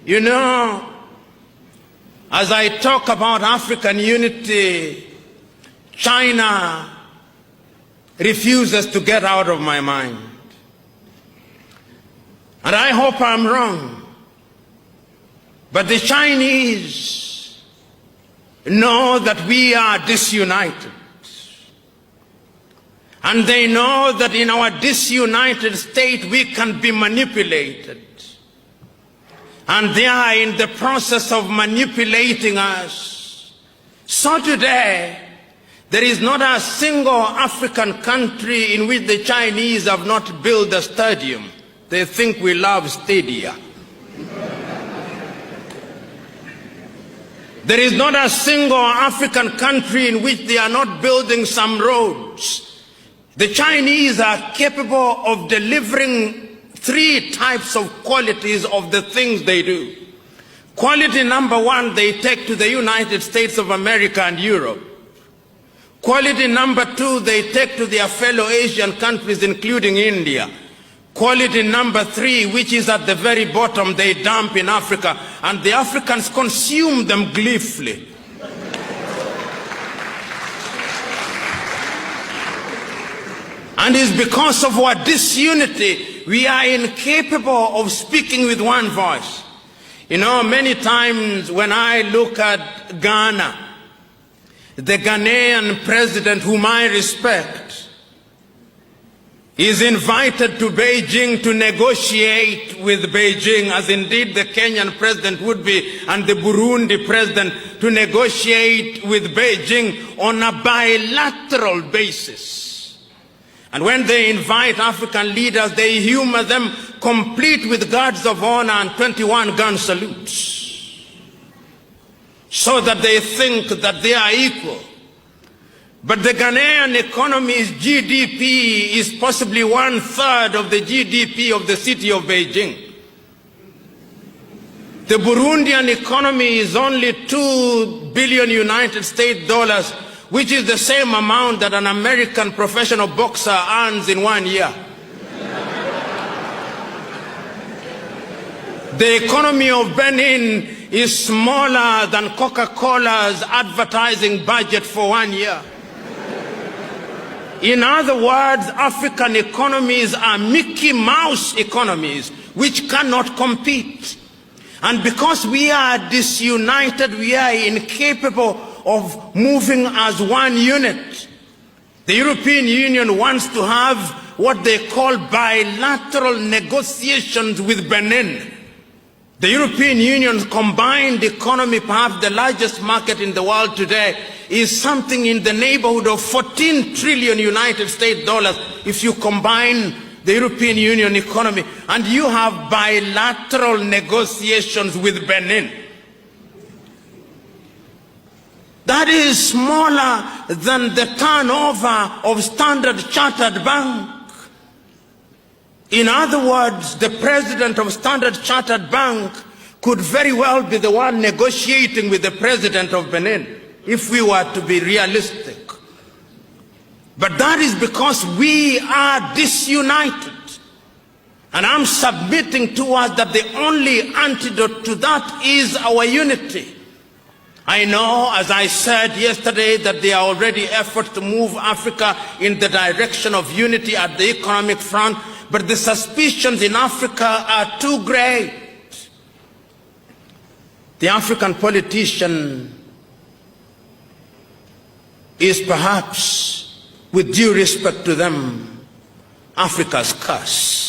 You know, as I talk about African unity, China refuses to get out of my mind. And I hope I'm wrong. But the Chinese know that we are disunited. And they know that in our disunited state we can be manipulated. And they are in the process of manipulating us. So today, there is not a single African country in which the Chinese have not built a stadium. They think we love stadia. There is not a single African country in which they are not building some roads. The Chinese are capable of delivering three types of qualities of the things they do. Quality number one, they take to the United States of America and Europe. Quality number two, they take to their fellow Asian countries, including India. Quality number three, which is at the very bottom, they dump in Africa, and the Africans consume them gleefully. And it's because of our disunity, we are incapable of speaking with one voice. You know, many times when I look at Ghana, the Ghanaian president, whom I respect, is invited to Beijing to negotiate with Beijing, as indeed the Kenyan president would be, and the Burundi president, to negotiate with Beijing on a bilateral basis. And when they invite African leaders, they humor them, complete with guards of honor and 21 gun salutes, so that they think that they are equal. But the Ghanaian economy's GDP is possibly 1/3 of the GDP of the city of Beijing. The Burundian economy is only $2 billion United States dollars, which is the same amount that an American professional boxer earns in 1 year. The economy of Benin is smaller than Coca-Cola's advertising budget for 1 year. In other words, African economies are Mickey Mouse economies which cannot compete. And because we are disunited, we are incapable of moving as one unit. The European Union wants to have what they call bilateral negotiations with Benin. The European Union's combined economy, perhaps the largest market in the world today, is something in the neighborhood of 14 trillion United States dollars if you combine the European Union economy, and you have bilateral negotiations with Benin. That is smaller than the turnover of Standard Chartered Bank. In other words, the president of Standard Chartered Bank could very well be the one negotiating with the president of Benin, if we were to be realistic. But that is because we are disunited. And I'm submitting to us that the only antidote to that is our unity. I know, as I said yesterday, that there are already efforts to move Africa in the direction of unity at the economic front, but the suspicions in Africa are too great. The African politician is perhaps, with due respect to them, Africa's curse.